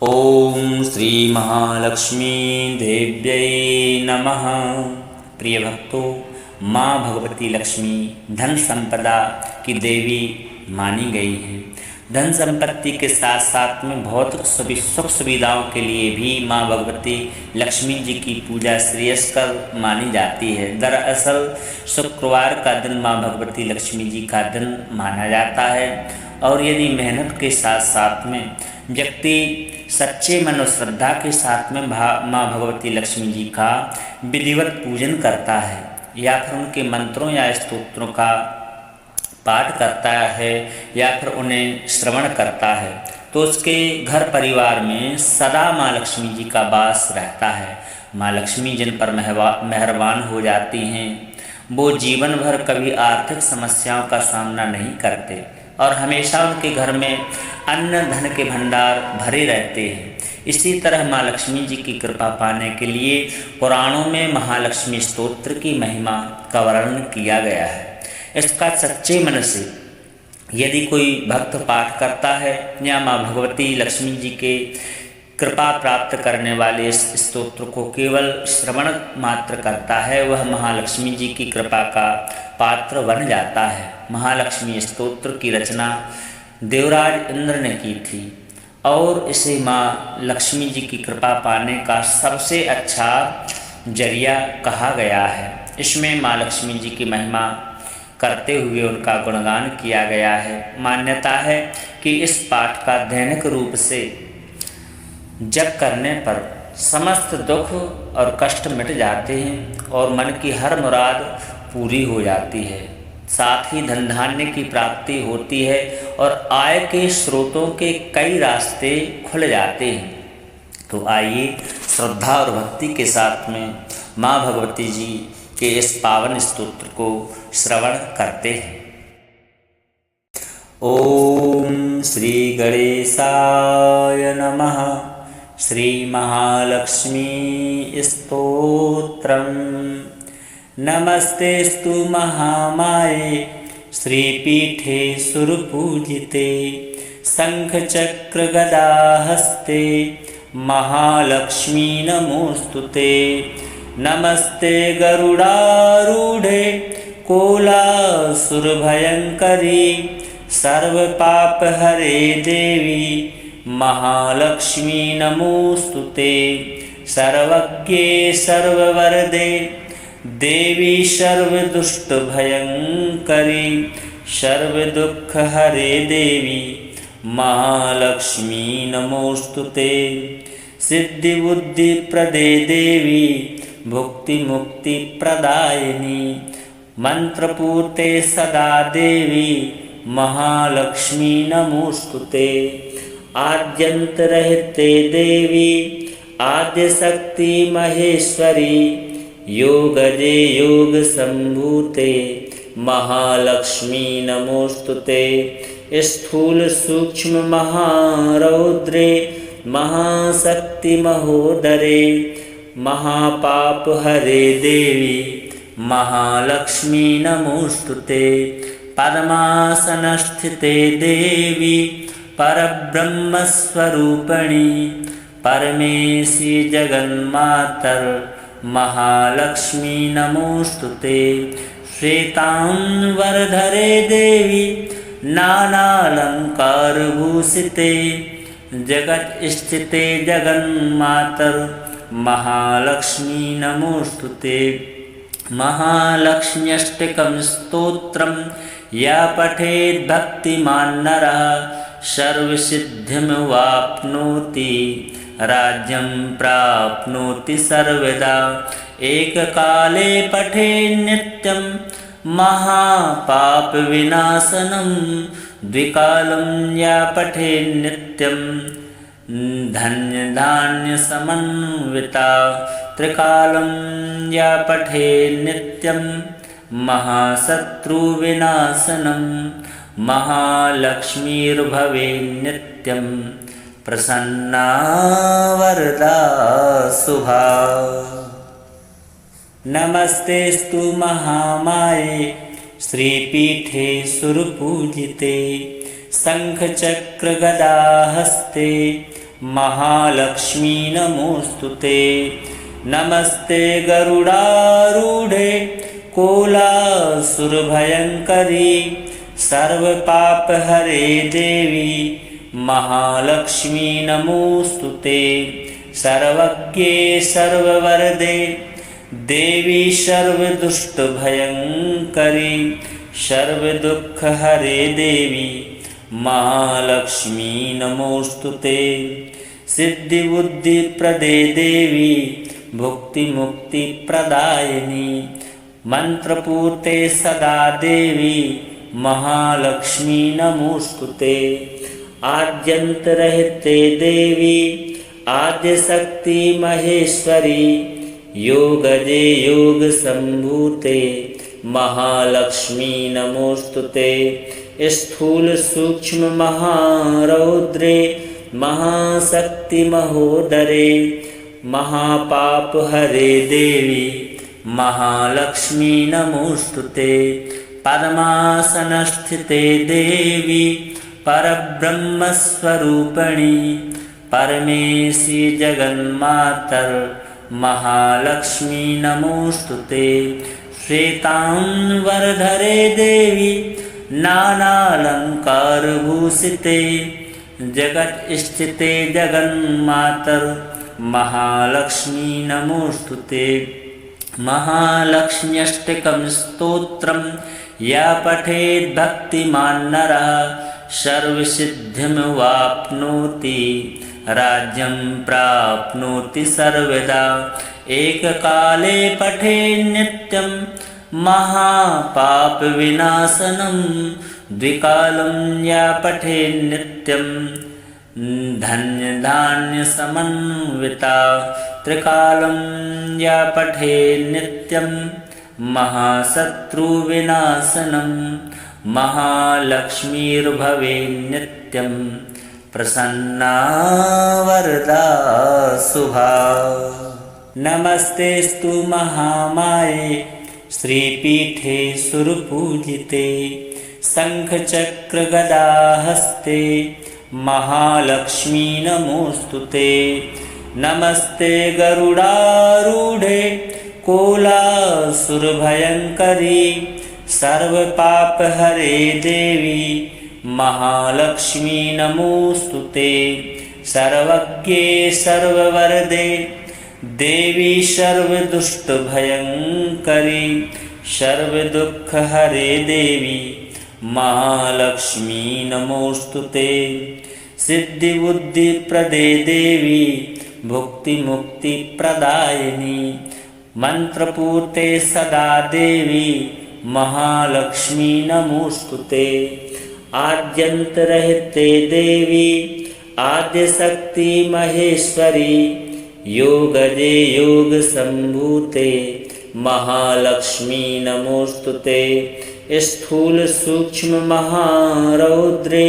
ओम श्री महालक्ष्मी देव्यै नमः। प्रिय भक्तों, माँ भगवती लक्ष्मी धन संपदा की देवी मानी गई है। धन संपत्ति के साथ साथ में भौतिक सुख सुविधाओं के लिए भी माँ भगवती लक्ष्मी जी की पूजा श्रेयस्कर मानी जाती है। दरअसल शुक्रवार का दिन माँ भगवती लक्ष्मी जी का दिन माना जाता है और यदि मेहनत के साथ साथ में व्यक्ति सच्चे मन और श्रद्धा के साथ में माँ भगवती लक्ष्मी जी का विधिवत पूजन करता है या फिर उनके मंत्रों या स्तोत्रों का पाठ करता है या फिर उन्हें श्रवण करता है तो उसके घर परिवार में सदा माँ लक्ष्मी जी का वास रहता है। माँ लक्ष्मी जिन पर मेहरबान हो जाती हैं वो जीवन भर कभी आर्थिक समस्याओं का सामना नहीं करते और हमेशा उनके घर में अन्न धन के भंडार भरे रहते हैं। इसी तरह माँ लक्ष्मी जी की कृपा पाने के लिए पुराणों में महालक्ष्मी स्तोत्र की महिमा का वर्णन किया गया है। इसका सच्चे मन से यदि कोई भक्त पाठ करता है या माँ भगवती लक्ष्मी जी के कृपा प्राप्त करने वाले इस स्तोत्र को केवल श्रवण मात्र करता है, वह महालक्ष्मी जी की कृपा का पात्र बन जाता है। महालक्ष्मी स्तोत्र की रचना देवराज इंद्र ने की थी और इसे माँ लक्ष्मी जी की कृपा पाने का सबसे अच्छा जरिया कहा गया है। इसमें माँ लक्ष्मी जी की महिमा करते हुए उनका गुणगान किया गया है। मान्यता है कि इस पाठ का दैनिक रूप से जप करने पर समस्त दुख और कष्ट मिट जाते हैं और मन की हर मुराद पूरी हो जाती है। साथ ही धन धान्य की प्राप्ति होती है और आय के स्रोतों के कई रास्ते खुल जाते हैं। तो आइए श्रद्धा और भक्ति के साथ में माँ भगवती जी के इस पावन स्तोत्र को श्रवण करते हैं। ओम श्री गणेशाय नमः। श्री महालक्ष्मी स्तोत्रम्। नमस्तेस्तु महामाये श्रीपीठे सुरपूजिते शंखचक्र गदाहस्ते महालक्ष्मी नमोस्तुते। नमस्ते गरुडारूढ़े कोलासुरभयंकरी सर्वपापहरे देवी महालक्ष्मी नमोस्तुते। सर्वज्ञे सर्ववरदे देवी सर्वदुष्टभयंकरी सर्वदुःखहरे देवी महालक्ष्मी नमोस्तुते। सिद्धिबुद्धिप्रदे देवी भुक्ति मुक्ति प्रदायिनी मंत्रपूर्ते सदा देवी महालक्ष्मी नमोस्तुते। आद्यंतरहिते देवी आद्यशक्ति महेश्वरी योगजे योग संभूते महालक्ष्मी नमोस्तुते। स्थूल सूक्ष्म महारौद्रे महाशक्ति महोदरे महापाप हरे देवी महालक्ष्मी नमोस्तुते। पद्मासनस्थिते देवी परब्रह्मस्वरूपिणी परमेशी जगन्मातर महालक्ष्मी नमोस्तुते। श्वेतांबरधरे देवी नानालंकारभूषिते जगत स्थिते जगन्मातर महालक्ष्मी नमोस्तुते। महालक्ष्म्यष्टकं स्तोत्रं या पठेत् भक्तिमान् नरः सर्वसिद्धिमवाप्नोति राज्यं प्राप्नोति सर्वदा। एककाले पठेत् नित्यं महापापविनाशनं द्विकालं या पठेत् नित्यं धन्य धान्य समन्विता। त्रिकालं या पठेत् नित्यं महाशत्रुविनाशनं महालक्ष्मीर्भवेत् नित्यं प्रसन्ना वरदा शुभा। नमस्तेस्तु महामाये श्रीपीठे सुरपूजिते शंखचक्र गदाहस्ते महालक्ष्मी नमोऽस्तु ते। नमस्ते गरुडारूढे कोलासुरभयङ्करी सर्वपापहरे देवी महालक्ष्मी नमोऽस्तु ते। सर्वज्ञे सर्ववरदे देवी सर्वदुष्टभयङ्करी सर्वदुःखहरे देवी महालक्ष्मी नमोऽस्तु ते। सिद्धिबुद्धिप्रदे देवी भुक्तिमुक्तिप्रदायिनी मंत्रपूर्ते सदा देवी महालक्ष्मी नमोऽस्तु ते। आद्यन्तरहिते देवी आद्यशक्ति महेश्वरी योगजे योगसम्भूते महालक्ष्मी नमोऽस्तु ते। स्थूल सूक्ष्म महारौद्रे महाशक्ति महोदरे महापापहरे देवी महालक्ष्मी नमोऽस्तु ते। पद्मासनस्थिते देवी परब्रह्मस्वरूपिणी परमेशी जगन्मातर महालक्ष्मी नमोऽस्तु ते। श्वेतांबरधरे देवी नानालंकारभूषिते जगत् स्थिते जगन्मातर महालक्ष्मी नमोऽस्तु ते। महालक्ष्म्यष्टकं स्तोत्रं या पठेत् भक्तिमान् नरः सर्वसिद्धिमवाप्नोति राज्यं प्राप्नोति सर्वदा। एककाले पठेत् नित्यं महापापविनाशनं द्विकालं या पठेत् नित्यं धन्यधान्यसमन्विता त्रिकालं या पठेत् नित्यं महाशत्रुविनाशनं महालक्ष्मीर्भवेत् नित्यं प्रसन्ना वरदा शुभा। नमस्तेस्तु महामाये श्रीपीठे सुरपूजिते शङ्खचक्रगदाहस्ते महालक्ष्मी नमोऽस्तु ते। नमस्ते गरुडारूढे कोलासुरभयङ्करी सर्वपापहरे देवी महालक्ष्मी नमोऽस्तु ते। सर्वज्ञे सर्ववरदे देवी सर्वदुष्टभयङ्करी सर्वदुःखहरे देवी महालक्ष्मी नमोऽस्तु ते। सिद्धिबुद्धिप्रदे देवी भुक्तिमुक्तिप्रदायिनी मंत्रपूर्ते सदा देवी महालक्ष्मी नमोऽस्तु ते। आद्यन्तरहिते देवी आद्यशक्ति महेश्वरी योगजे योगसम्भूते महालक्ष्मी नमोऽस्तु ते। स्थूल सूक्ष्म महारौद्रे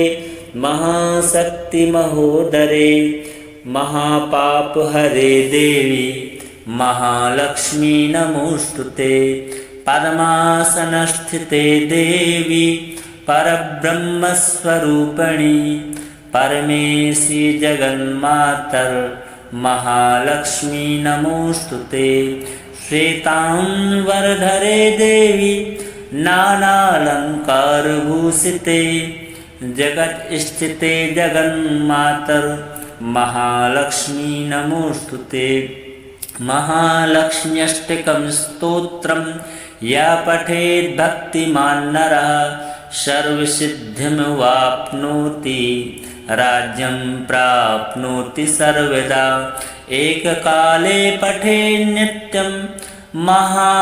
महाशक्ति महोदरे महापापहरे देवी महालक्ष्मी नमोऽस्तु ते। पद्मासनस्थिते देवी परब्रह्मस्वरूपिणी परमेशी जगन्मातर महालक्ष्मी नमोऽस्तु ते। श्वेतांबरधरे देवी नानालंकारभूषिते जगत् स्थिते जगन्मातर महालक्ष्मी नमोऽस्तु ते। महालक्ष्म्यष्टकं स्तोत्रं या पठेत् भक्तिमान् नरः सर्वसिद्धिमवाप्नोति राज्यं प्राप्नोति सर्वदा। एककाले पठेत् नित्यं महापापविनाशनं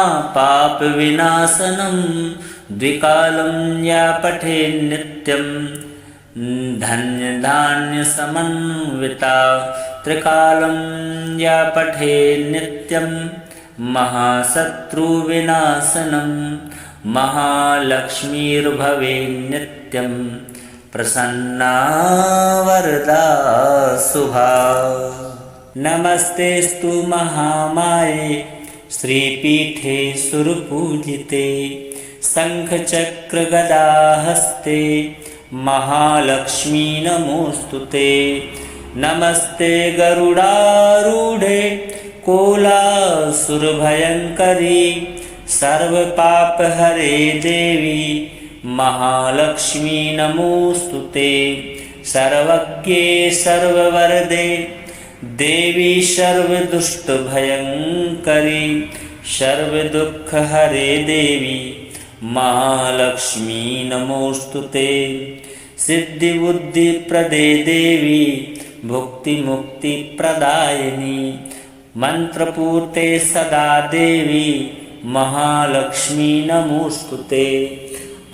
द्विकालं या पठेत् नित्यं धन्यधान्यसमन्विता त्रिकालं या पठेत् नित्यं महाशत्रुविनाशनं महालक्ष्मीर्भवेत् नित्यं प्रसन्ना वरदा शुभा। नमस्तेस्तु महामाये श्रीपीठे सुरपूजिते शङ्खचक्रगदाहस्ते महालक्ष्मी नमोऽस्तु ते। नमस्ते गरुडारूढे कोलासुरभयङ्करी सर्वपापहरे देवी महालक्ष्मी नमोऽस्तुते। सर्वज्ञे सर्ववरदे देवी सर्वदुष्टभयङ्करी सर्वदुःखहरे देवी महालक्ष्मी नमोऽस्तुते। सिद्धिबुद्धिप्रदे देवी भुक्तिमुक्तिप्रदायिनी मंत्रपूर्ते सदा देवी महालक्ष्मी नमोस्तुते।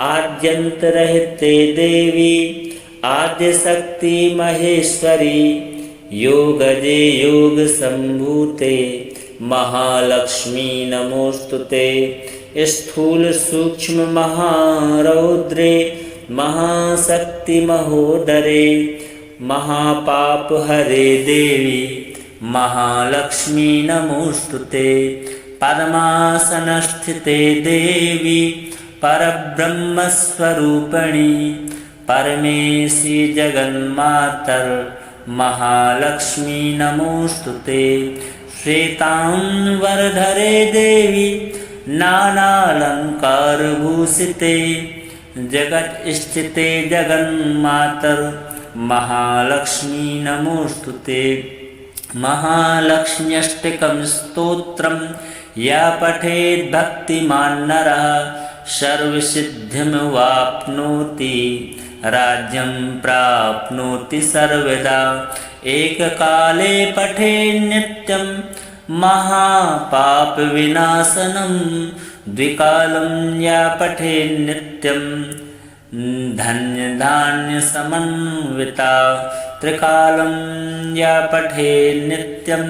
आद्यन्तरहिते देवी आद्यशक्ति महेश्वरी योगजे योगसम्भूते महालक्ष्मी नमोस्तुते। स्थूल सूक्ष्म महारौद्रे महाशक्ति महोदरे महापाप हरे देवी महालक्ष्मी नमोस्तुते। पद्मासनस्थिते देवी परब्रह्मस्वरूपिणी परमेशी जगन्मातर महालक्ष्मी नमोस्तुते। श्वेतांबरधरे देवी नानालंकारभूषिते जगत स्थिते जगन्मातर महालक्ष्मी नमोस्तुते। महालक्ष्म्यष्टकं स्तोत्रं या पठेत् भक्तिमान् नरः सर्वसिद्धिमवाप्नोति राज्यं प्राप्नोति सर्वदा। एककाले पठेत् नित्यं महापापविनाशनं द्विकालं या पठेत् नित्यं धन्यधान्यसमन्विता त्रिकालं या पठेत् नित्यं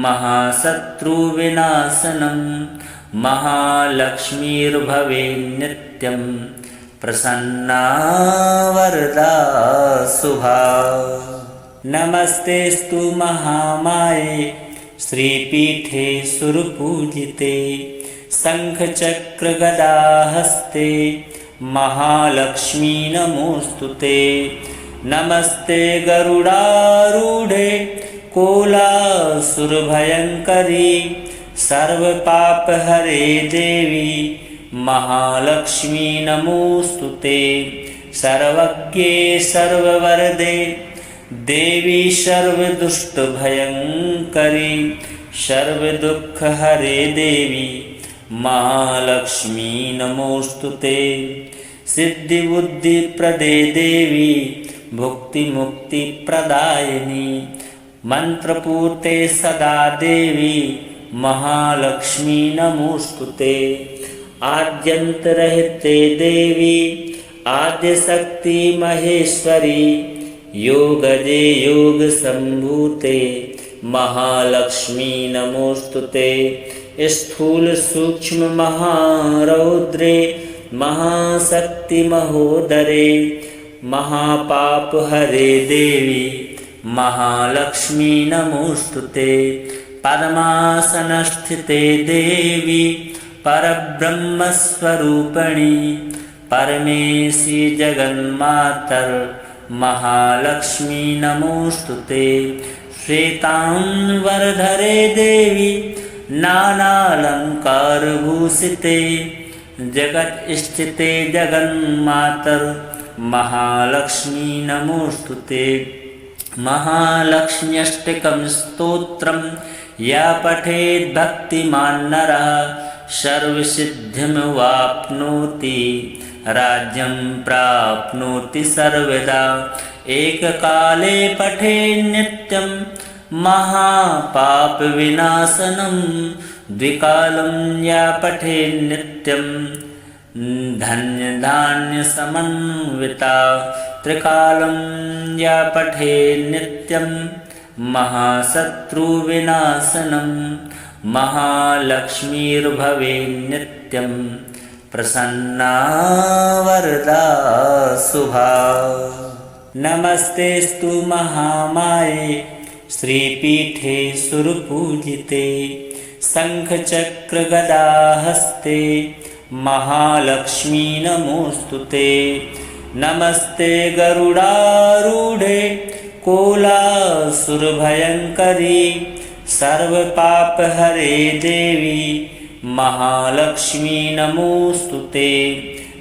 महाशत्रुविनाशनं महालक्ष्मीर्भवेत् नित्यं प्रसन्ना वरदा शुभा। नमस्तेस्तु महामाये श्रीपीठे सुरपूजिते शङ्खचक्रगदाहस्ते महालक्ष्मी नमोस्तुते। नमस्ते गरुडारूढे कोलासुरभयङ्करी सर्वपापहरे देवी महालक्ष्मी नमोस्तुते। सर्वज्ञे सर्ववरदे देवी सर्वदुष्टभयङ्करी सर्वदुःखहरे देवी महालक्ष्मी नमोस्तुते। सिद्धिबुद्धिप्रदे देवी भुक्तिमुक्तिप्रदायिनी मंत्रपूर्ते सदा देवी महालक्ष्मी नमोस्तुते। आद्यन्तरहिते देवी आद्यशक्ति महेश्वरी योगजे योगसम्भूते महालक्ष्मी नमोस्तुते। स्थूल सूक्ष्म महारौद्रे महाशक्ति महोदरे महापाप हरे देवी महालक्ष्मी नमोस्तुते। पद्मासनस्थिते देवी परब्रह्मस्वरूपिणी परमेशी जगन्मातर महालक्ष्मी नमोस्तुते। श्वेतांबरधरे देवी नानालंकारभूषिते जगत स्थिते जगन्मातर महालक्ष्मी नमोस्तुते। महालक्ष्म्यष्टकं स्तोत्रं या पठेत् भक्तिमान् नरः सर्वसिद्धिमवाप्नोति राज्यं प्राप्नोति सर्वदा। एककाले पठेत् नित्यं महापापविनाशनं द्विकालं या पठेत् नित्यं धन्यधान्यसमन्विता त्रिकालं या पठेत् नित्यं महाशत्रुविनाशनं महालक्ष्मीर्भवेत् नित्यं प्रसन्ना वरदा शुभा। नमस्तेस्तु महामाये श्रीपीठे सुरपूजिते शङ्खचक्रगदाहस्ते महालक्ष्मी नमोस्तुते। नमस्ते गरुडारूढे कोलासुरभयङ्करी सर्वपापहरे देवी महालक्ष्मी नमोऽस्तुते।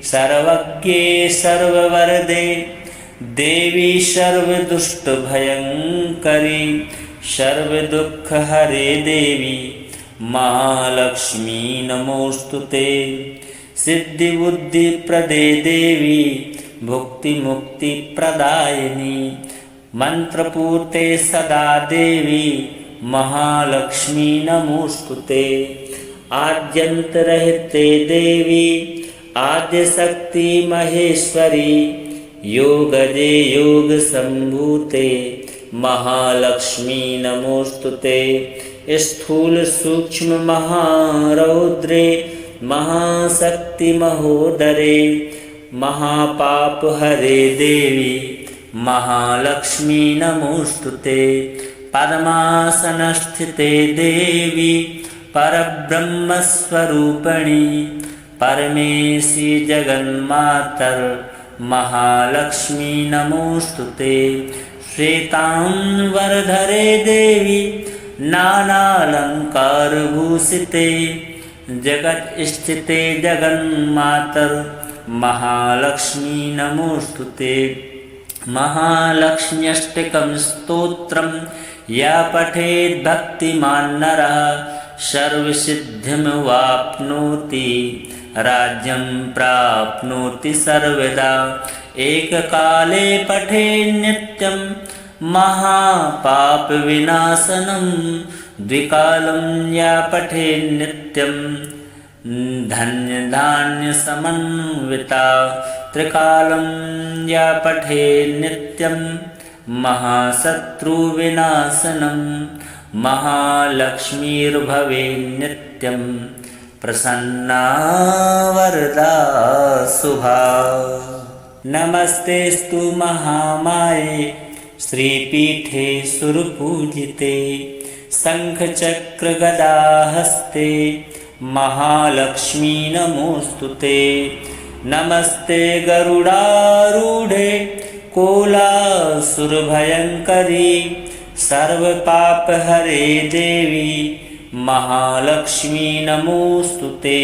सर्वज्ञे सर्ववरदे देवी सर्वदुष्टभयङ्करी सर्वदुःखहरे देवी महालक्ष्मी नमोऽस्तुते। सिद्धिबुद्धिप्रदे देवी भुक्तिमुक्तिप्रदायिनी मंत्रपूर्ते सदा देवी महालक्ष्मी नमोस्तुते। आद्यन्तरहिते देवी आद्यशक्ति महेश्वरी योगजे योगसम्भूते महालक्ष्मी नमोस्तुते। स्थूल सूक्ष्म महारौद्रे महाशक्ति महोदरे महापापहरे देवी महालक्ष्मी नमोस्तुते। पद्मासनस्थिते देवी परब्रह्मस्वरूपिणी परमेशी जगन्मातर महालक्ष्मी नमोस्तुते। श्वेतांबरधरे देवी नानालंकारभूषिते जगत स्थिते जगन्मातर महालक्ष्मी नमोस्तुते। महालक्ष्म्यष्टकं स्तोत्रं या पठेत् भक्तिमान् नरः सर्वसिद्धिमवाप्नोति राज्यं प्राप्नोति सर्वदा। एककाले पठे नित्यं महापापविनाशनं द्विकालं या पठे नित्यं धन्यधान्यसमन्विता। त्रिकालं या पठे नित्यं महाशत्रुविनाशनं महालक्ष्मीर्भवे नित्यं प्रसन्ना वरदा शुभा। नमस्तेस्तु महामाये श्रीपीठे सुरपूजिते शङ्खचक्रगदाहस्ते महालक्ष्मी नमोस्तुते। नमस्ते गरुडारूढे कोलासुरभयङ्करी सर्वपापहरे देवी महालक्ष्मी नमोस्तुते।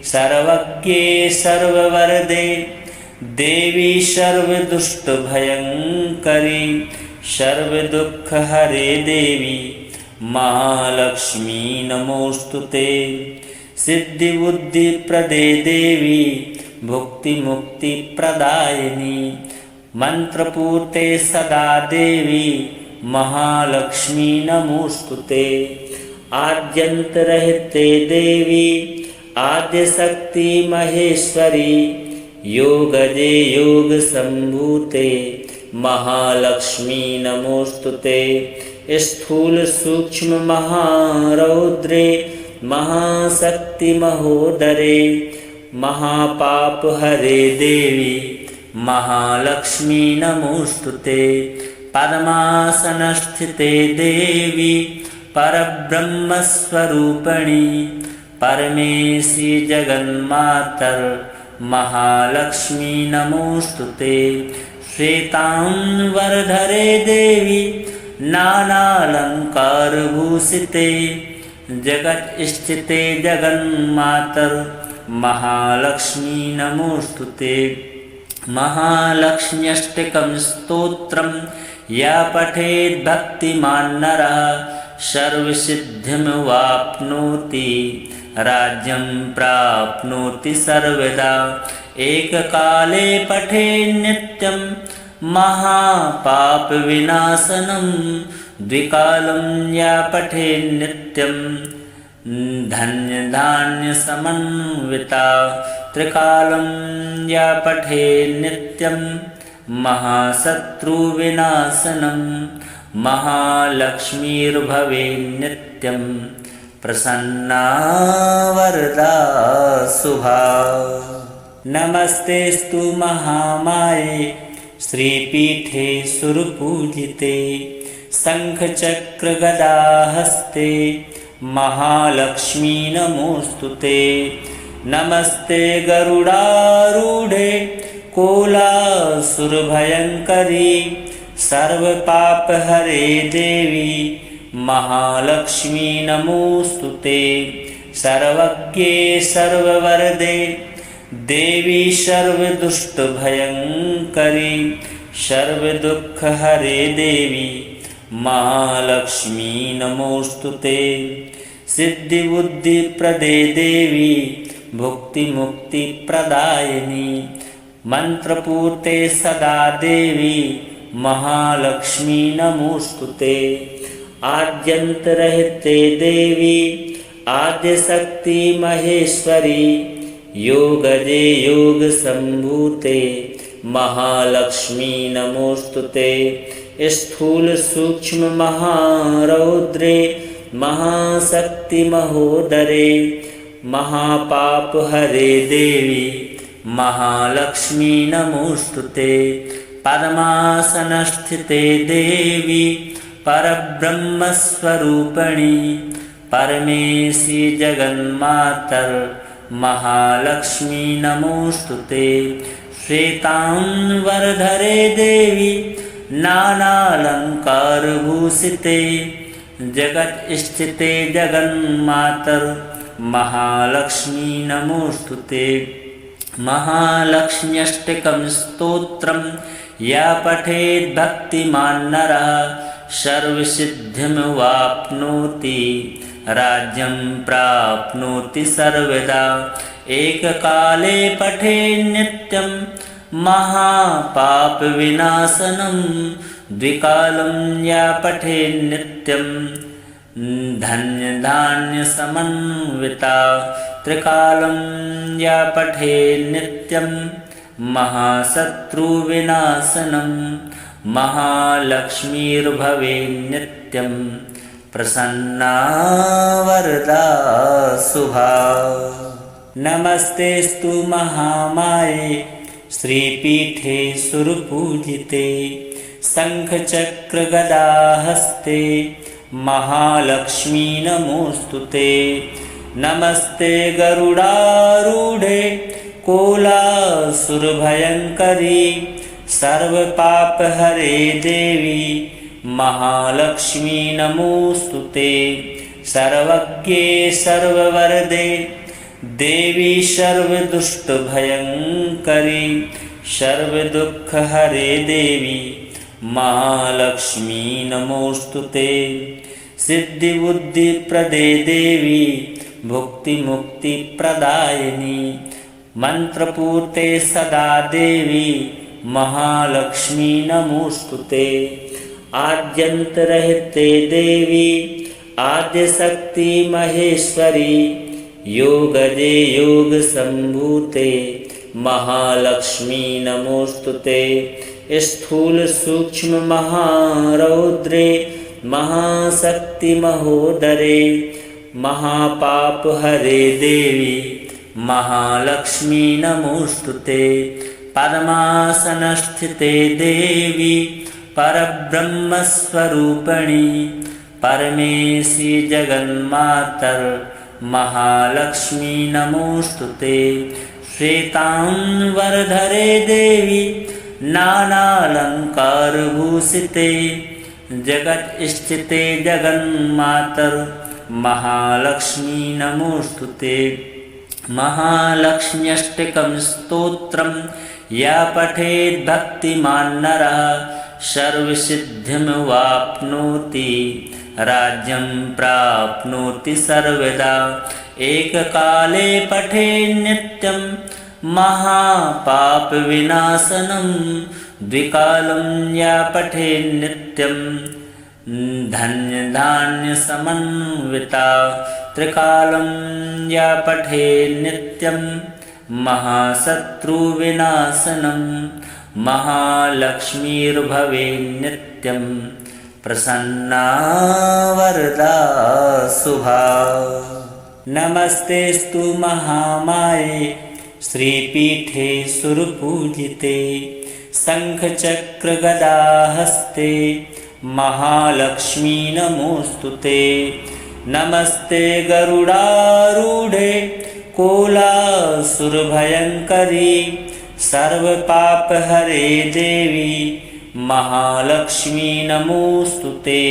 सर्वज्ञे सर्ववरदे देवी सर्वदुष्टभयङ्करी सर्वदुःखहरे देवी महालक्ष्मी नमोस्तुते। सिद्धिबुद्धिप्रदे देवी भुक्तिमुक्तिप्रदायिनी मंत्रपूर्ते सदा देवी महालक्ष्मी नमोस्तुते। आद्यन्तरहिते देवी आद्यशक्ति महेश्वरी योगजे योगसम्भूते महालक्ष्मी नमोस्तुते। स्थूल सूक्ष्म महारौद्रे महाशक्ति महोदरे महापापहरे देवी महालक्ष्मी नमोस्तुते। पद्मासनस्थिते देवी परब्रह्मस्वरूपिणी परमेशी जगन्मातर महालक्ष्मी नमोस्तुते। श्वेतांबरधरे देवी नानालंकारभूषिते जगत स्थिते जगन्मातर महालक्ष्मी नमोस्तुते। महालक्ष्म्यष्टकं स्तोत्रं या पठेत् भक्तिमान् नरः सर्वसिद्धिमवाप्नोति राज्यं प्राप्नोति सर्वदा। एककाले पठे नित्यं महापापविनाशनं द्विकालं या पठे नित्यं धन्यधान्यसमन्विता। त्रिकालं या पठे नित्यं महाशत्रुविनाशनं महालक्ष्मीर्भवे नित्यं प्रसन्ना वरदा शुभा। नमस्तेस्तु महामाये श्रीपीठे सुरपूजिते शङ्खचक्रगदाहस्ते महालक्ष्मी नमोस्तुते। नमस्ते गरुडारूढे कोलासुरभयङ्करी सर्वपापहरे देवी महालक्ष्मी नमोस्तुते। सर्वज्ञे सर्ववरदे देवी सर्वदुष्टभयङ्करी सर्वदुःखहरे देवी महालक्ष्मी नमोस्तुते। सिद्धिबुद्धिप्रदे देवी भुक्तिमुक्तिप्रदायिनी मंत्रपूर्ते सदा देवी महालक्ष्मी नमोस्तुते। आद्यन्तरहिते देवी आद्यशक्ति महेश्वरी योगजे योग संभूते महालक्ष्मी नमोस्तुते। स्थूल सूक्ष्म महारौद्रे महाशक्ति महोदरे महापाप हरे देवी महालक्ष्मी नमोस्तुते। पद्मासनस्थिते देवी परब्रह्मस्वरूपिणी परमेशी जगन्मातर महालक्ष्मी नमोस्तुते। श्वेतांबरधरे देवी नानालंकारभूषिते जगत स्थिते जगन्मातर महालक्ष्मी नमोस्तुते। महालक्ष्म्यष्टकं स्तोत्रं या पठेत् भक्तिमान् नरः सर्वसिद्धिमवाप्नोति राज्यं प्राप्नोति सर्वदा। एककाले पठे नित्यं महापापविनाशनं द्विकालं या पठे नित्यं धन्यधान्यसमन्विता। त्रिकालं या पठे नित्यं महाशत्रुविनाशनं महालक्ष्मीर्भवे नित्यं प्रसन्ना वरदा शुभा। नमस्तेस्तु महामाये श्रीपीठे सुरपूजिते शङ्खचक्रगदाहस्ते महालक्ष्मी नमोस्तुते। नमस्ते गरुडारूढे कोलासुरभयङ्करी सर्वपापहरे देवी महालक्ष्मी नमोस्तुते। सर्वज्ञे सर्ववरदे देवी सर्वदुष्टभयङ्करी सर्वदुःखहरे देवी महालक्ष्मी नमोस्तुते। सिद्धिबुद्धिप्रदे देवी भुक्तिमुक्तिप्रदायिनी मंत्रपूर्ते सदा देवी महालक्ष्मी नमोस्तुते। आद्यन्तरहिते देवी आद्यशक्ति महेश्वरी योगजे योग संभूते महालक्ष्मी नमोस्तुते। स्थूल सूक्ष्म महारौद्रे महाशक्ति महोदरे महापाप हरे देवी महालक्ष्मी नमोस्तुते। पद्मासनस्थिते देवी परब्रह्मस्वरूपिणी परमेशी जगन्मातर महालक्ष्मी नमोस्तुते। श्वेतांबरधरे देवी नानालंकारभूषिते जगत स्थिते जगन्मातर महालक्ष्मी नमोस्तुते। महालक्ष्म्यष्टकं स्तोत्रं या पठेत् भक्तिमान् नरः सर्वसिद्धिमवाप्नोति राज्यं प्राप्नोति सर्वदा। एककाले पठे नित्यं महापापविनाशनं द्विकालं या पठे नित्यं धन्यधान्यसमन्विता। त्रिकालं या पठे नित्यं महाशत्रुविनाशनं महालक्ष्मीर्भवे नित्यं प्रसन्ना वरदा शुभा। नमस्तेस्तु महामाये श्रीपीठे सुरपूजिते शङ्खचक्रगदाहस्ते महालक्ष्मी नमोस्तुते। नमस्ते गरुडारूढे कोलासुरभयङ्करी सर्वपापहरे देवी महालक्ष्मी नमोस्तुते।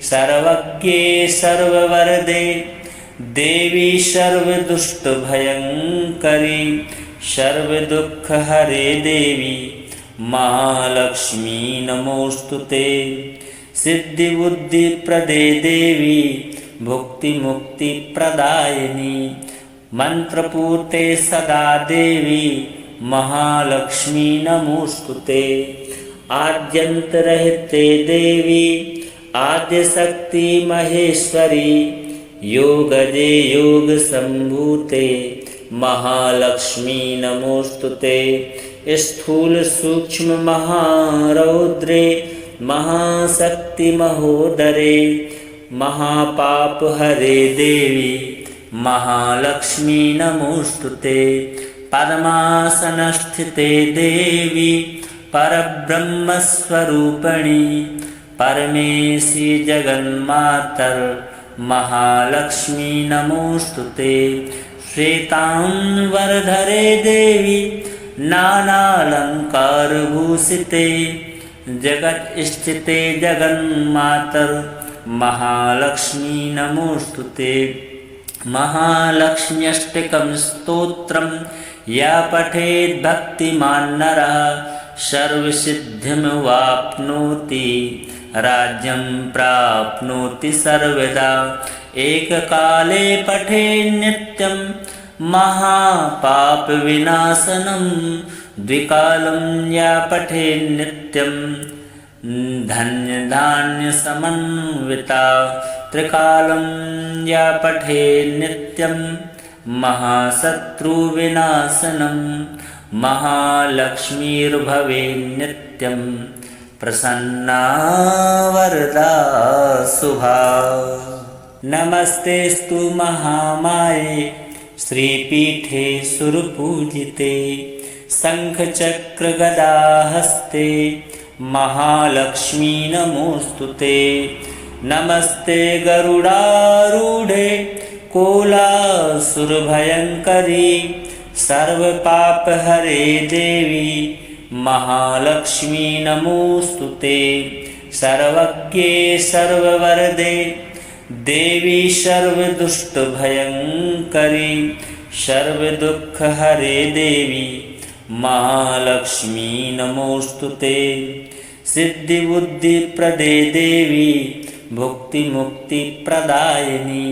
सर्वज्ञे सर्ववरदे देवी सर्वदुष्टभयङ्करी सर्वदुःखहरे देवी महालक्ष्मी नमोस्तुते। सिद्धिबुद्धिप्रदे देवी भुक्तिमुक्तिप्रदायिनी मंत्रपूर्ते सदा देवी महालक्ष्मी नमोस्तुते। आद्यन्तरहिते देवी आद्यशक्ति महेश्वरी योगजे योग संभूते महालक्ष्मी नमोस्तुते। स्थूल सूक्ष्म महारौद्रे महाशक्ति महोदरे महापाप हरे देवी महालक्ष्मी नमोस्तुते। पद्मासनस्थिते देवी परब्रह्मस्वरूपिणी परमेशी जगन्मातर महालक्ष्मी नमोस्तुते। श्वेतांबरधरे देवी नानालंकारभूषिते जगत स्थिते जगन्मातर महालक्ष्मी नमोस्तुते। महालक्ष्म्यष्टकं स्तोत्रं या पठेत् भक्तिमान् नरः सर्वसिद्धिमवाप्नोति राज्यं प्राप्नोति सर्वदा। एककाले पठेत् नित्यं महापापविनाशनं द्विकालं या पठेत् नित्यं धन्यधान्यसमन्विता। त्रिकालं या पठेत् नित्यं महाशत्रुविनाशनं महालक्ष्मीर्भवेत् नित्यं प्रसन्ना वरदा शुभा। नमस्तेस्तु महामाये श्रीपीठे सुरपूजिते शङ्खचक्रगदाहस्ते महालक्ष्मी नमोस्तुते। नमस्ते गरुडारूढे कोलासुरभयङ्करी सर्वपापहरे देवी महालक्ष्मी नमोस्तुते। सर्वज्ञे सर्ववरदे देवी सर्वदुष्टभयङ्करी सर्वदुःखहरे देवी महालक्ष्मी नमोस्तुते। सिद्धिबुद्धिप्रदे देवी भुक्तिमुक्तिप्रदायिनी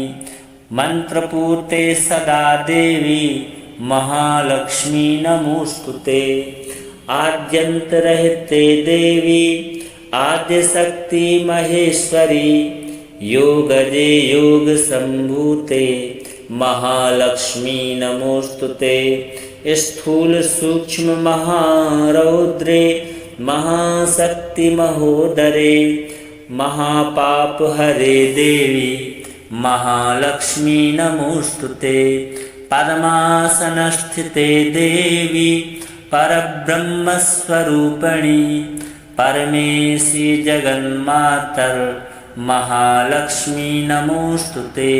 मंत्रपूर्ते सदा देवी महालक्ष्मी नमोस्तुते। आद्यन्तरहिते देवी आद्यशक्ति महेश्वरी योगजे योग संभूते महालक्ष्मी नमोस्तुते। स्थूल सूक्ष्म महारौद्रे महाशक्ति महोदरे महापाप हरे देवी महालक्ष्मी नमोस्तुते। पद्मासनस्थिते देवी परब्रह्मस्वरूपिणी परमेशी जगन्मातर महालक्ष्मी नमोस्तुते।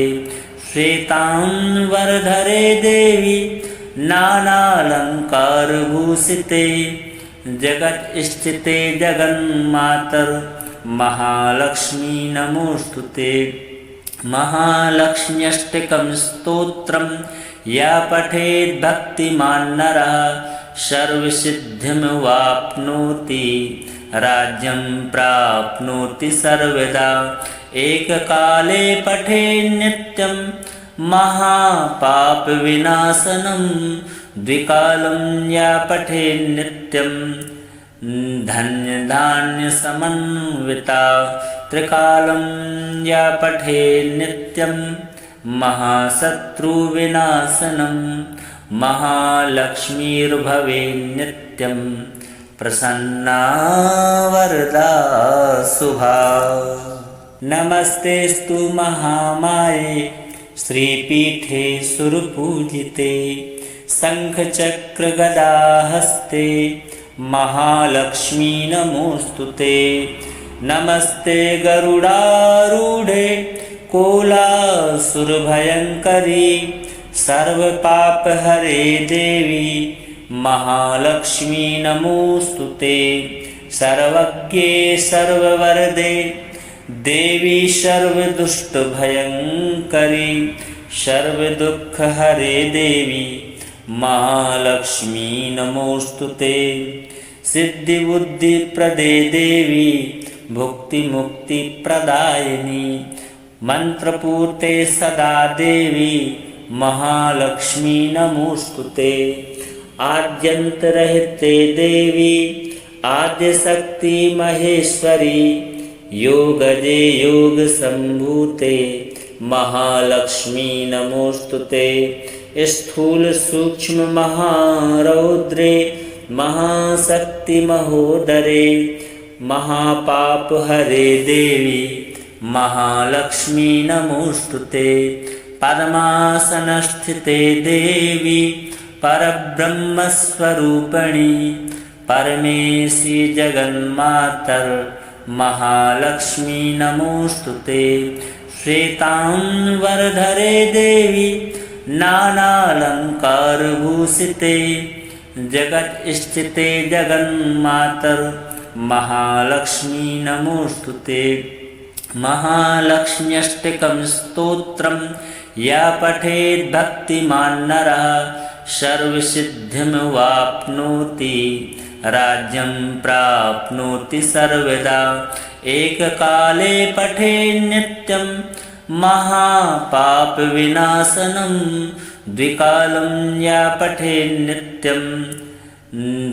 श्वेतांबरधरे देवी नानालंकारभूषिते जगत स्थिते जगन्मातर महालक्ष्मी नमोस्तुते। महालक्ष्म्यष्टकं स्तोत्रं या पठेत् भक्तिमान् नरः सर्वसिद्धिमवाप्नोति राज्यं प्राप्नोति सर्वदा। एककाले पठेत् नित्यं महापापविनाशनं द्विकालं या पठेत् नित्यं धन्यधान्यसमन्विता। त्रिकालं या पठेत् नित्यं महाशत्रुविनाशनं महालक्ष्मीर्भवेत् नित्यं प्रसन्ना वरदा शुभा। नमस्तेस्तु महामाये श्रीपीठे सुरपूजिते शङ्खचक्रगदाहस्ते महालक्ष्मी नमोस्तुते। नमस्ते गरुडारूढे कोलासुरभयङ्करी सर्वपापहरे देवी महालक्ष्मी नमोस्तुते। सर्वज्ञे सर्ववरदे देवी सर्वदुष्टभयङ्करी सर्वदुःखहरे देवी महालक्ष्मी नमोऽस्तुते। सिद्धिबुद्धिप्रदे देवी भुक्तिमुक्तिप्रदायिनी मंत्रपूर्ते सदा देवी महालक्ष्मी नमोऽस्तुते। आद्यन्तरहिते देवी आद्यशक्ति महेश्वरी योगजे योगसम्भूते महालक्ष्मी नमोऽस्तुते। स्थूल सूक्ष्म महारौद्रे महाशक्ति महोदरे महापाप हरे देवी महालक्ष्मी नमोऽस्तुते। पद्मासनस्थिते देवी परब्रह्मस्वरूपिणी परमेशी जगन्मातर महालक्ष्मी नमोऽस्तुते। श्वेतांबरधरे देवी नानालंकारभूषिते जगत स्थिते जगन्मातर महालक्ष्मी नमोऽस्तुते। महालक्ष्म्यष्टकं स्तोत्रं या पठेत् भक्तिमान् नरः सर्वसिद्धिमवाप्नोति राज्यं प्राप्नोति सर्वदा। एककाले पठेत् नित्यं महापापविनाशनं द्विकालं या पठेत् नित्यं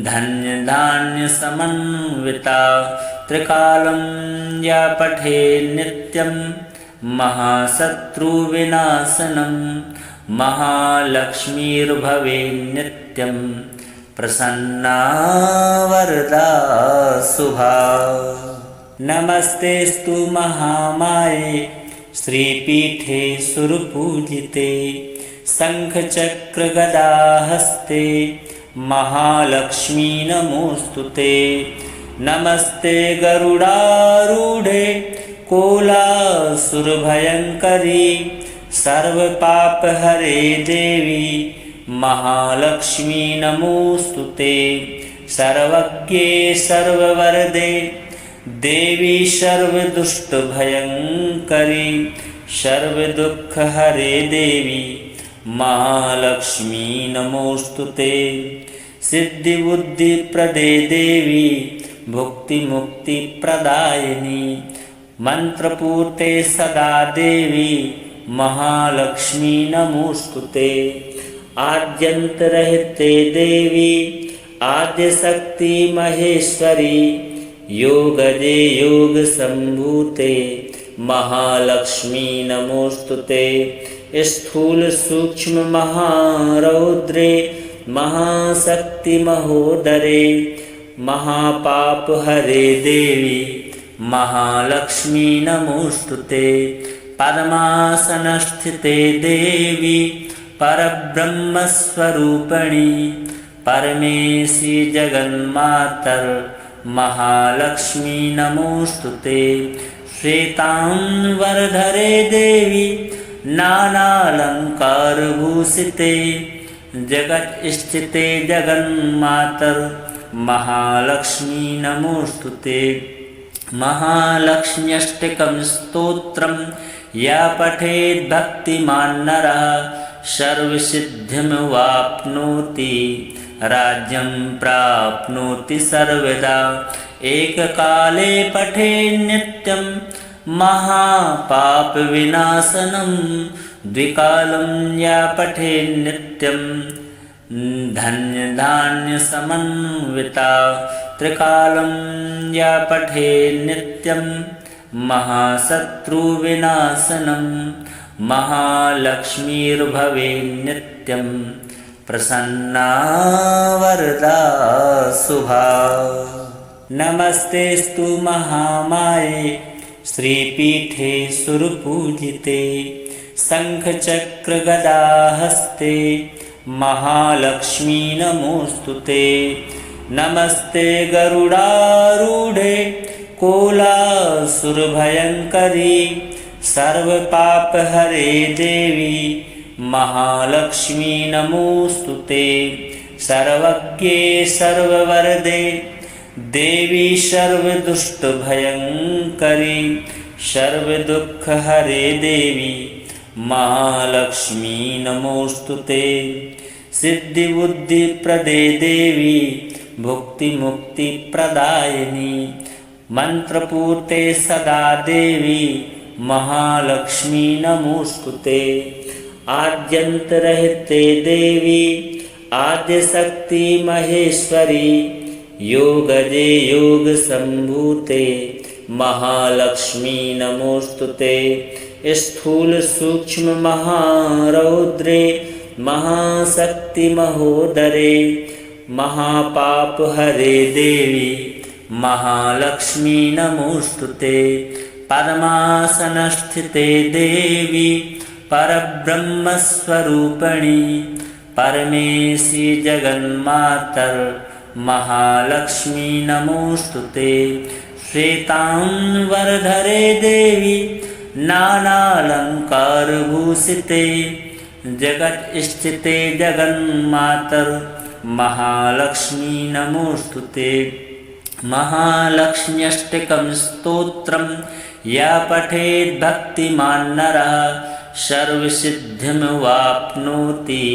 धन्यधान्यसमन्विता त्रिकालं या पठेत् नित्यं महाशत्रुविनाशनं महालक्ष्मीर्भवेत् नित्यं प्रसन्ना वरदा शुभा। नमस्तेस्तु महामाये श्रीपीठे सुरपूजिते शङ्खचक्रगदाहस्ते महालक्ष्मी नमोऽस्तुते। नमस्ते गरुडारूढे कोलासुरभयङ्करी सर्वपापहरे देवी महालक्ष्मी नमोऽस्तुते। सर्वज्ञे सर्ववरदे देवी सर्वदुष्टभयङ्करी सर्वदुःखहरे देवी महालक्ष्मी नमोऽस्तुते। सिद्धिबुद्धिप्रदे देवी भुक्तिमुक्तिप्रदायिनी मंत्रपूर्ते सदा देवी महालक्ष्मी नमोऽस्तुते। आद्यन्तरहिते देवी आद्यशक्ति महेश्वरी योगजे योगसम्भूते महालक्ष्मी नमोऽस्तुते। स्थूल सूक्ष्म महारौद्रे महाशक्ति महोदरे महापाप हरे देवी महालक्ष्मी नमोऽस्तुते। पद्मासनस्थिते देवी परब्रह्मस्वरूपिणी परमेशी जगन्मातर महालक्ष्मी नमोऽस्तुते। श्वेतांबरधरे देवी नानालंकारभूषिते जगत स्थिते जगन्मातर महालक्ष्मी नमोऽस्तुते। महालक्ष्म्यष्टकं स्तोत्रं या पठेत् भक्तिमान् नरः सर्वसिद्धिमवाप्नोति राज्यं प्राप्नोति सर्वदा। एककाले पठेत् नित्यं महापापविनाशनं द्विकालं या पठेत् नित्यं धन्यधान्यसमन्विता त्रिकालं या पठेत् नित्यं महाशत्रुविनाशनं महालक्ष्मीर्भवेत् नित्यं प्रसन्ना वरदा शुभा। नमस्तेस्तु महामाये श्रीपीठे सुरपूजिते शङ्खचक्रगदाहस्ते महालक्ष्मी नमोऽस्तुते। नमस्ते गरुडारूढे कोलासुरभयङ्करी सर्वपापहरे देवी महालक्ष्मी नमोऽस्तुते। सर्वज्ञे सर्ववरदे देवी सर्वदुष्टभयङ्करी सर्वदुःखहरे देवी महालक्ष्मी नमोस्तुते। सिद्धिबुद्धिप्रदे देवी भुक्तिमुक्तिप्रदायिनी मंत्रपूर्ते सदा देवी महालक्ष्मी नमोस्तुते। आद्यन्तरहिते देवी आद्यशक्ति महेश्वरी योगजे योगसम्भूते महालक्ष्मी नमोस्तुते। स्थूल सूक्ष्म महारौद्रे महाशक्ति महोदरे महापाप हरे देवी महालक्ष्मी नमोस्तुते। पद्मासनस्थिते देवी परब्रह्मस्वरूपिणी परमेशी जगन्मातर महालक्ष्मी नमोस्तुते। श्वेतांबरधरे देवी नानालंकारभूषिते जगत स्थिते जगन्मातर महालक्ष्मी नमोस्तुते। महालक्ष्म्यष्टकं स्तोत्रं या पठेत् भक्तिमान् नरः सर्वसिद्धिमवाप्नोति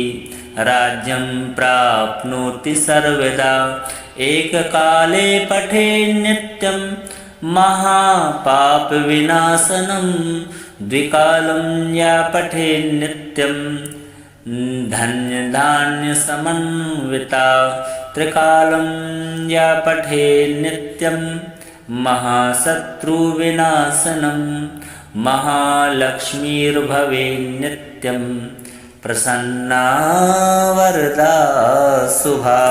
राज्यं प्राप्नोति सर्वदा। एककाले पठेत् नित्यं महापापविनाशनं द्विकालं या पठेत् नित्यं धन्यधान्यसमन्विता त्रिकालं या पठेत् नित्यं महाशत्रुविनाशनं महालक्ष्मीर्भवेत् नित्यं प्रसन्ना वरदा शुभा।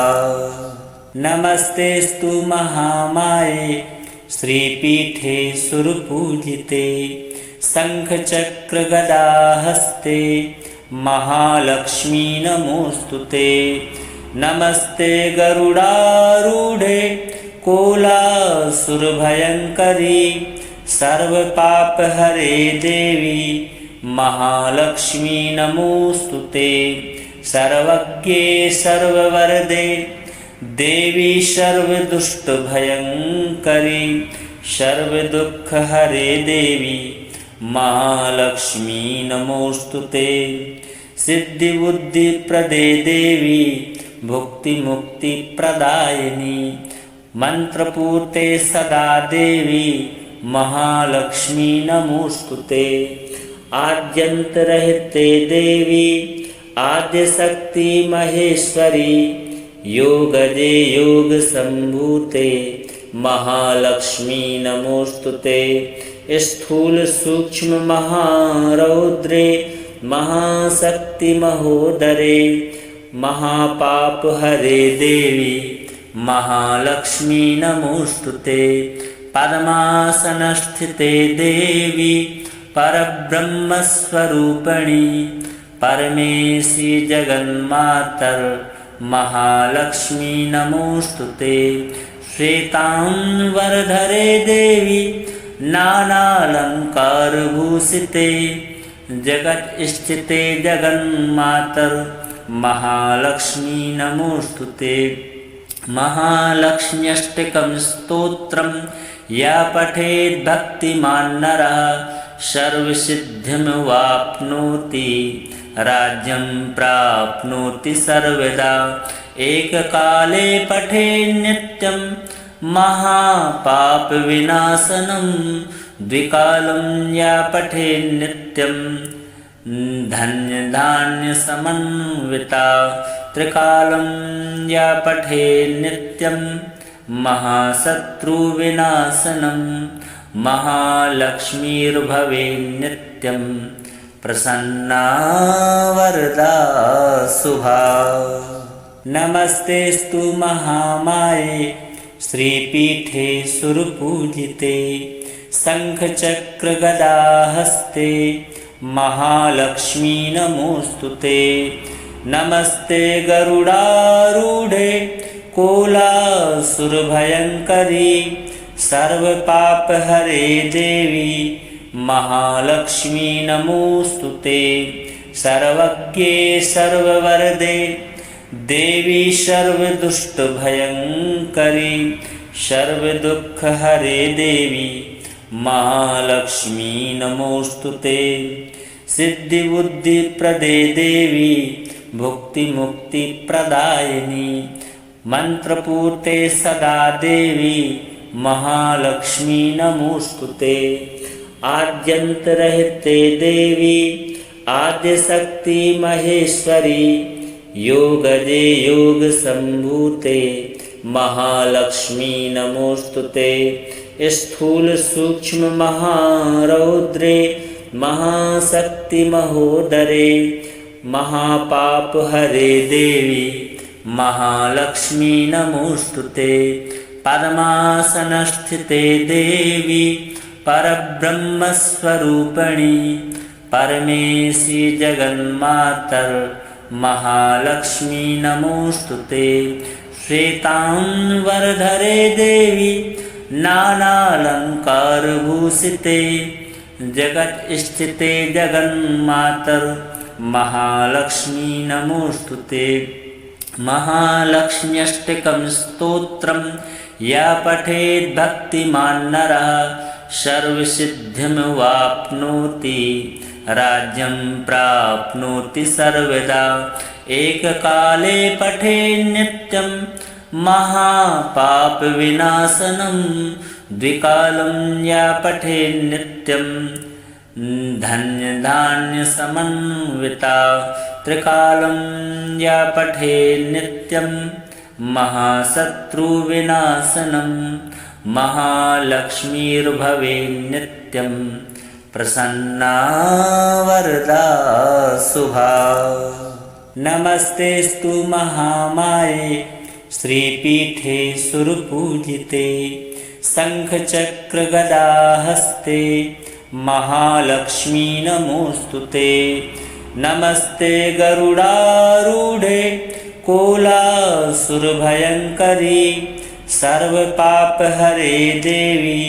नमस्तेस्तु महामाये श्रीपीठे सुरपूजिते शङ्खचक्रगदाहस्ते महालक्ष्मी नमोस्तुते। नमस्ते गरुडारूढे कोलासुरभयङ्करी सर्वपापहरे देवी महालक्ष्मी नमोस्तुते। सर्वज्ञे सर्ववरदे देवी सर्वदुष्टभयङ्करी सर्वदुःखहरे देवी महालक्ष्मी नमोस्तुते। सिद्धिबुद्धिप्रदे देवी भुक्तिमुक्तिप्रदायिनी मंत्रपूर्ते सदा देवी महालक्ष्मी नमोस्तुते। आद्यन्तरहिते देवी आद्यशक्ति महेश्वरी योगजे योगसम्भूते महालक्ष्मी नमोस्तुते। स्थूल सूक्ष्म महारौद्रे महाशक्ति महोदरे महापाप हरे देवी महालक्ष्मी नमोस्तुते। पद्मासनस्थिते देवी परब्रह्मस्वरूपिणी परमेशी जगन्मातर महालक्ष्मी नमोस्तुते। श्वेतांबरधरे देवी नानालंकारभूषिते जगत स्थिते जगन्मातर महालक्ष्मी नमोस्तुते। महालक्ष्म्यष्टकं स्तोत्रं या पठेत् भक्तिमान् नरः सर्वसिद्धिमवाप्नोति राज्यं प्राप्नोति सर्वदा। एककाले पठेत् नित्यं महापापविनाशनं द्विकालं या पठेत् नित्यं धन्यधान्यसमन्विता त्रिकालं या पठेत् नित्यं महाशत्रुविनाशनं महालक्ष्मीर्भवेत् नित्यं प्रसन्ना वरदा शुभा। नमस्तेस्तु महामाये श्रीपीठे सुरपूजिते शङ्खचक्रगदाहस्ते महालक्ष्मी नमोस्तुते। नमस्ते गरुडारूढे कोलासुरभयङ्करी सर्वपापहरे देवी महालक्ष्मी नमोस्तुते। सर्वज्ञे सर्ववरदे देवी सर्वदुष्टभयङ्करी सर्वदुःखहरे देवी महालक्ष्मी नमोस्तुते। सिद्धिबुद्धिप्रदे देवी भुक्तिमुक्तिप्रदायिनी मंत्रपूर्ते सदा देवी महालक्ष्मी नमोस्तुते। आद्यन्तरहिते देवी आद्यशक्ति महेश्वरी योगजे योग संभूते महालक्ष्मी नमोस्तुते। स्थूल सूक्ष्म महारौद्रे महाशक्ति महोदरे महापाप हरे देवी महालक्ष्मी नमोस्तुते। पद्मासनस्थिते देवी परब्रह्मस्वरूपिणी परमेशी जगन्मातर महालक्ष्मी नमोस्तुते। श्वेतांबरधरे देवी नानालंकारभूषिते जगत स्थिते जगन्मातर महालक्ष्मी नमोस्तुते। महालक्ष्म्यष्टकं स्तोत्रं या पठेत् भक्तिमान् नरः सर्वसिद्धिमवाप्नोति राज्यं प्राप्नोति सर्वदा। एककाले पठेत् नित्यं महापापविनाशनं द्विकालं या पठेत् नित्यं धन्यधान्यसमन्विता त्रिकालं या पठेत् नित्यं महाशत्रुविनाशनं महालक्ष्मीर्भवेत् नित्यं प्रसन्ना वरदा शुभा। नमस्तेस्तु महामाये श्रीपीठे सुरपूजिते शङ्खचक्रगदाहस्ते महालक्ष्मी नमोस्तुते। नमस्ते गरुडारूढे कोलासुरभयङ्करी सर्वपापहरे देवी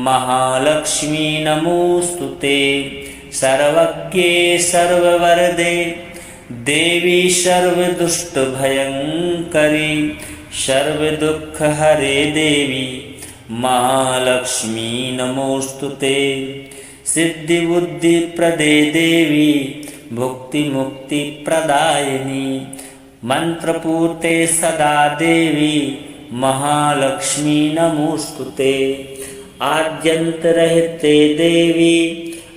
महालक्ष्मी नमोस्तुते। सर्वज्ञे सर्ववरदे देवी सर्वदुष्टभयङ्करी सर्वदुःखहरे देवी महालक्ष्मी नमोस्तुते। सिद्धिबुद्धिप्रदे देवी भुक्तिमुक्तिप्रदायिनी मंत्रपूर्ते सदा देवी महालक्ष्मी नमोस्तुते। आद्यन्तरहिते देवी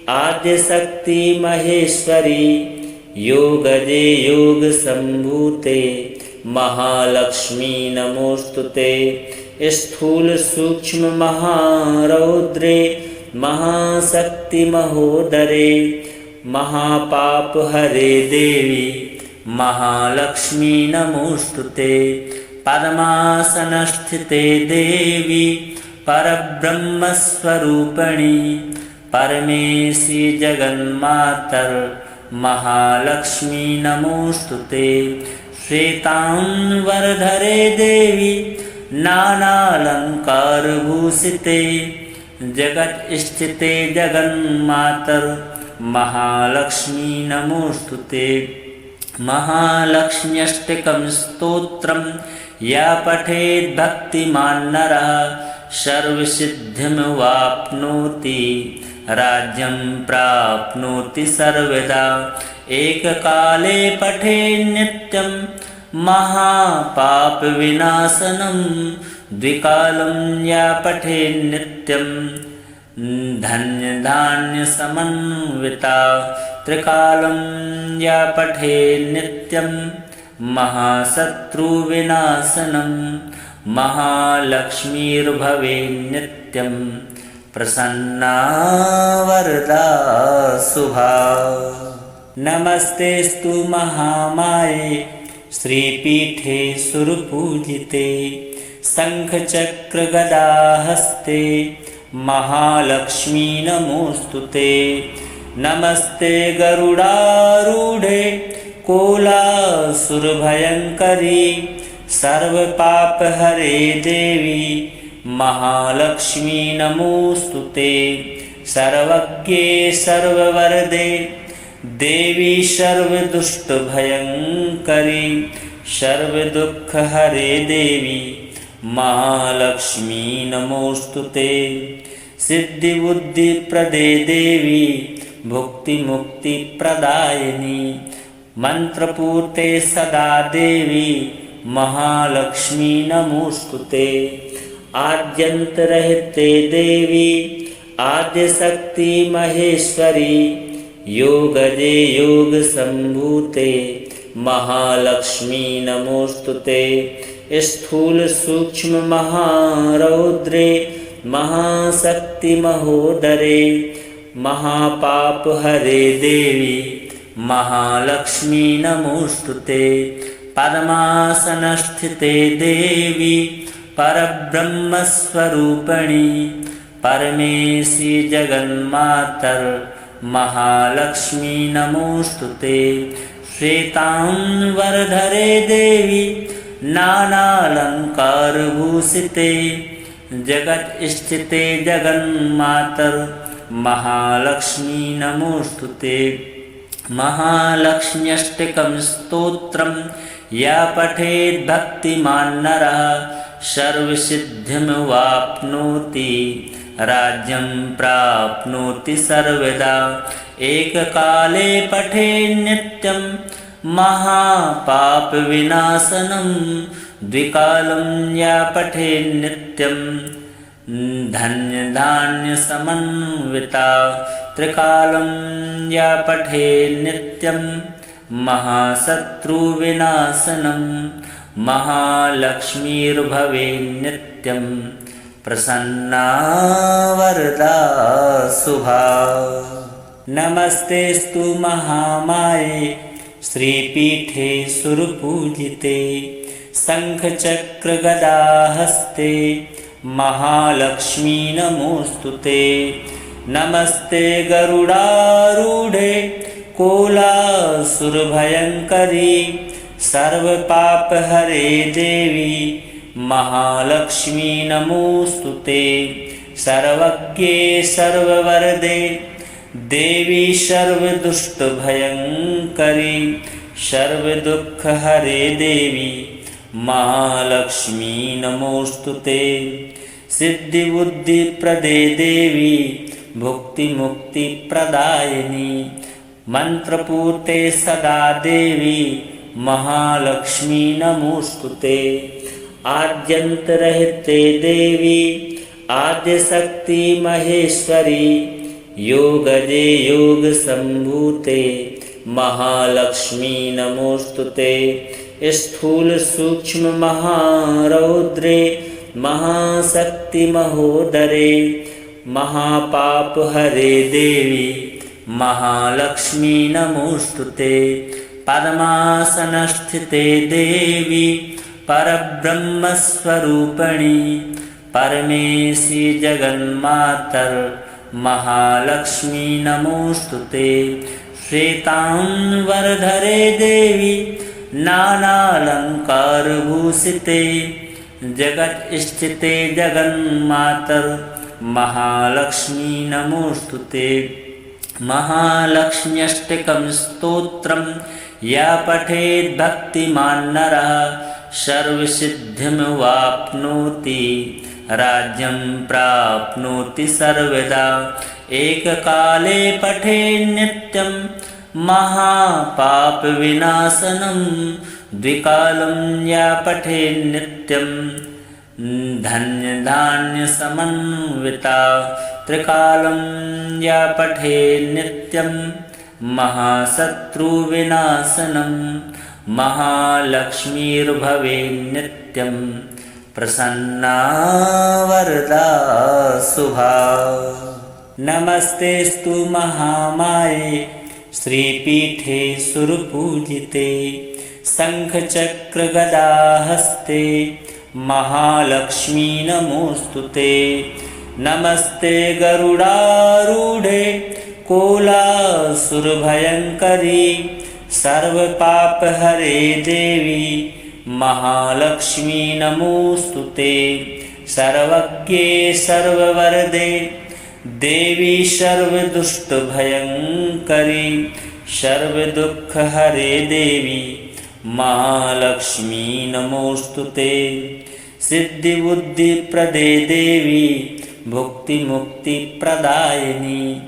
आद्यशक्ति महेश्वरी योगजे योग संभूते महालक्ष्मी नमोस्तुते। स्थूल सूक्ष्म महारौद्रे महाशक्ति महोदरे महापाप हरे देवी महालक्ष्मी नमोस्तुते। पद्मासनस्थिते देवी परब्रह्मस्वरूपिणी परमेशी जगन्मातर महालक्ष्मी नमोस्तुते। श्वेतांबरधरे देवी नानालंकारभूषिते जगत स्थिते जगन्मातर महालक्ष्मी नमोस्तुते। महालक्ष्म्यष्टकं स्तोत्रं या पठेत् भक्तिमान् नरः सर्वसिद्धिमवाप्नोति राज्यं प्राप्नोति सर्वदा। एककाले पठेत् नित्यं महापापविनाशनं द्विकालं या पठेत् नित्यं धन्यधान्यसमन्विता त्रिकालं या पठेत् नित्यं महाशत्रुविनाशनं महालक्ष्मीर्भवेत् नित्यं प्रसन्ना वरदा शुभा। नमस्तेस्तु महामाये श्रीपीठे सुरपूजिते शङ्खचक्रगदाहस्ते महालक्ष्मी नमोस्तुते। नमस्ते गरुडारूढे कोलासुरभयङ्करी सर्वपापहरे देवी महालक्ष्मी नमोस्तुते। सर्वज्ञे सर्ववरदे देवी सर्वदुष्टभयङ्करी सर्वदुःखहरे देवी महालक्ष्मी नमोस्तुते। सिद्धिबुद्धिप्रदे देवी भुक्तिमुक्तिप्रदायिनी मंत्रपूर्ते सदा देवी महालक्ष्मी नमोस्तुते। आद्यन्तरहिते देवी आद्यशक्ति महेश्वरी योगजे योग संभूते महालक्ष्मी नमोस्तुते। स्थूल सूक्ष्म महारौद्रे महाशक्ति महोदरे महापाप हरे देवी महालक्ष्मी नमोस्तुते। पद्मासनस्थिते देवी परब्रह्मस्वरूपिणी परमेशी जगन्मातर महालक्ष्मी नमोस्तुते। श्वेतांबरधरे देवी नानालंकारभूषिते जगत स्थिते जगन्मातर महालक्ष्मी नमोस्तुते। महालक्ष्म्यष्टकं स्तोत्रं या पठेत् भक्तिमान् नरः सर्वसिद्धिमवाप्नोति राज्यं प्राप्नोति सर्वदा। एककाले पठेत् नित्यं महापापविनाशनं द्विकालं या पठेत् नित्यं धन्यधान्यसमन्विता त्रिकालं या पठेत् नित्यं महाशत्रुविनाशनं महालक्ष्मीर्भवेत् नित्यं प्रसन्ना वरदा शुभा। नमस्तेस्तु महामाये श्रीपीठे सुरपूजिते शङ्खचक्रगदाहस्ते महालक्ष्मी नमोस्तुते। नमस्ते गरुडारूढे कोलासुरभयङ्करी सर्वपापहरे देवी महालक्ष्मी नमोस्तुते। सर्वज्ञे सर्ववरदे देवी सर्वदुष्टभयङ्करी सर्वदुःखहरे देवी महालक्ष्मी नमोस्तुते। सिद्धिबुद्धिप्रदे देवी भुक्तिमुक्तिप्रदायिनी मंत्रपूर्ते सदा देवी महालक्ष्मी नमोस्तुते। आद्यन्तरहिते देवी आद्यशक्ति महेश्वरी योगजे योग संभूते महालक्ष्मी नमोस्तुते। स्थूल सूक्ष्म महारौद्रे महाशक्ति महोदरे महापाप हरे देवी महालक्ष्मी नमोस्तुते। पद्मासनस्थिते देवी परब्रह्मस्वरूपिणी परमेशी जगन्मातर महालक्ष्मी नमोस्तुते। श्वेतांबरधरे देवी नानालंकारभूषिते जगत स्थिते जगन्मातर महालक्ष्मी नमोस्तुते। महालक्ष्म्यष्टकं स्तोत्रं या पठेत् भक्तिमान् नरः सर्वसिद्धिमवाप्नोति राज्यं प्राप्नोति सर्वदा। एककाले पठेत् नित्यं महापापविनाशनं द्विकालं या पठेत् नित्यं धन्यधान्यसमन्विता त्रिकालं या पठेत् नित्यं महाशत्रुविनाशनं महालक्ष्मीर्भवेत् नित्यं प्रसन्ना वरदा शुभा। नमस्तेस्तु महामाये श्रीपीठे सुरपूजिते शङ्खचक्रगदाहस्ते महालक्ष्मी नमोस्तुते। नमस्ते गरुडारूढे कोलासुरभयङ्करी सर्वपापहरे देवी महालक्ष्मी नमोस्तुते। सर्वज्ञे सर्ववरदे देवी सर्वदुष्टभयङ्करी सर्वदुःखहरे देवी महालक्ष्मी नमोस्तुते। सिद्धिबुद्धिप्रदे देवी भुक्तिमुक्तिप्रदायिनी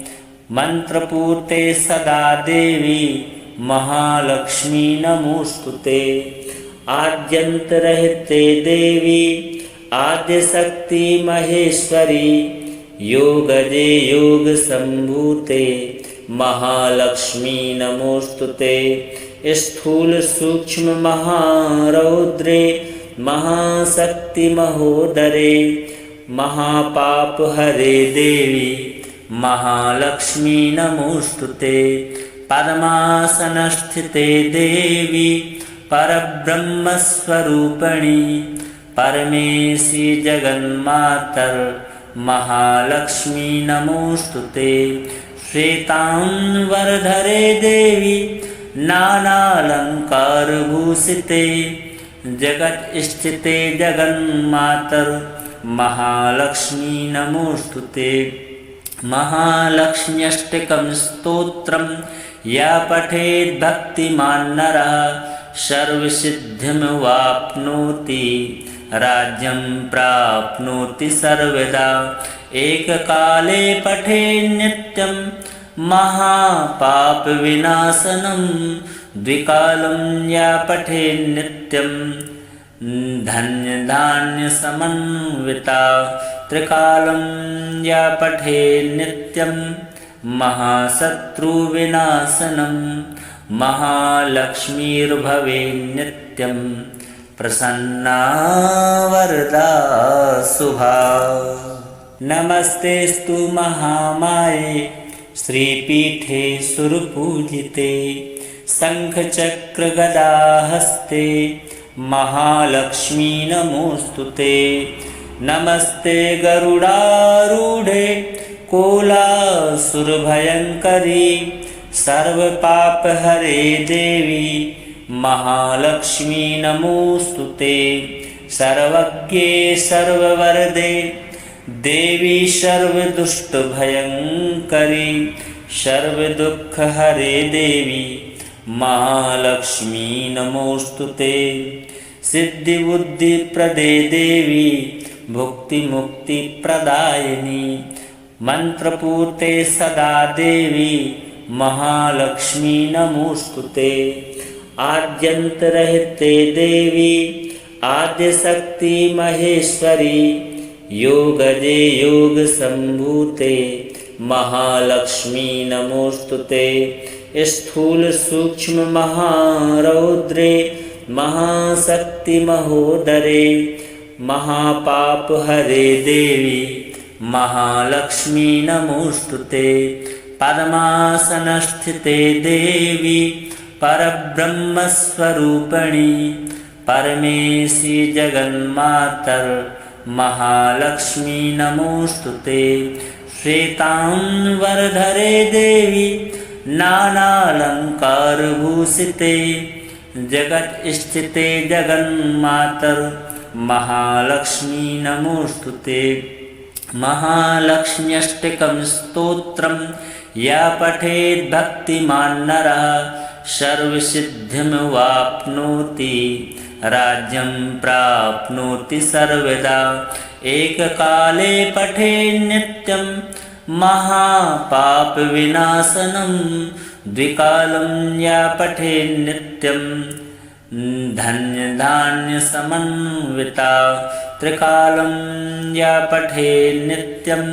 मंत्रपूर्ते सदा देवी महालक्ष्मी नमोस्तुते। आद्यन्तरहिते देवी आद्यशक्ति महेश्वरी योगजे योगसम्भूते महालक्ष्मी नमोस्तुते। स्थूल सूक्ष्म महारौद्रे महाशक्ति महोदरे महापाप हरे देवी महालक्ष्मी नमोस्तुते। पद्मासनस्थिते देवी परब्रह्मस्वरूपिणी परमेशी जगन्मातर महालक्ष्मी नमोस्तुते। श्वेतांबरधरे देवी नानालंकारभूषिते जगत स्थिते जगन्मातर महालक्ष्मी नमोस्तुते। महालक्ष्म्यष्टकं स्तोत्रं या पठेत् भक्तिमान् नरः सर्वसिद्धिमवाप्नोति राज्यं प्राप्नोति सर्वदा। एककाले पठेत् नित्यं महापापविनाशनं द्विकालं या पठेत् नित्यं धन्यधान्यसमन्विता। त्रिकालं या पठेत् नित्यं महाशत्रुविनाशनं महालक्ष्मीर्भवेत् नित्यं प्रसन्ना वरदा शुभा। नमस्तेस्तु महामाये श्रीपीठे सुरपूजिते शङ्खचक्रगदाहस्ते महालक्ष्मी नमोस्तुते। नमस्ते गरुडारूढे कोलासुरभयङ्करी सर्वपापहरे देवी महालक्ष्मी नमोस्तुते। सर्वज्ञे सर्ववरदे देवी सर्वदुष्टभयङ्करी सर्वदुःखहरे देवी महालक्ष्मी नमोस्तुते। सिद्धिबुद्धिप्रदे देवी भुक्तिमुक्तिप्रदायिनी मंत्रपूर्ते सदा देवी महालक्ष्मी नमोस्तुते। आद्यन्तरहिते देवी आद्यशक्ति महेश्वरी योगजे योगसम्भूते महालक्ष्मी नमोस्तुते। स्थूल सूक्ष्म महारौद्रे महाशक्ति महोदरे महापाप हरे देवी महालक्ष्मी नमोस्तुते। पद्मासनस्थिते देवी परब्रह्मस्वरूपिणी परमेशी जगन्मातर महालक्ष्मी नमोस्तुते। श्वेतांबरधरे देवी नानालंकारभूषिते जगत स्थिते जगन्मातर महालक्ष्मी नमोस्तुते। महालक्ष्म्यष्टकं स्तोत्रं या पठेत् भक्तिमान् नरः सर्वसिद्धिमवाप्नोति राज्यं प्राप्नोति सर्वदा। एककाले पठेत् नित्यं महापापविनाशनं द्विकालं या पठेत् नित्यं धन्यधान्यसमन्विता। त्रिकालं या पठेत् नित्यं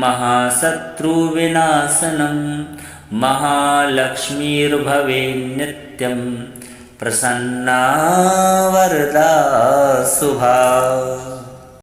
महाशत्रुविनाशनं महालक्ष्मीर्भवेत् नित्यं प्रसन्ना वरदा शुभा।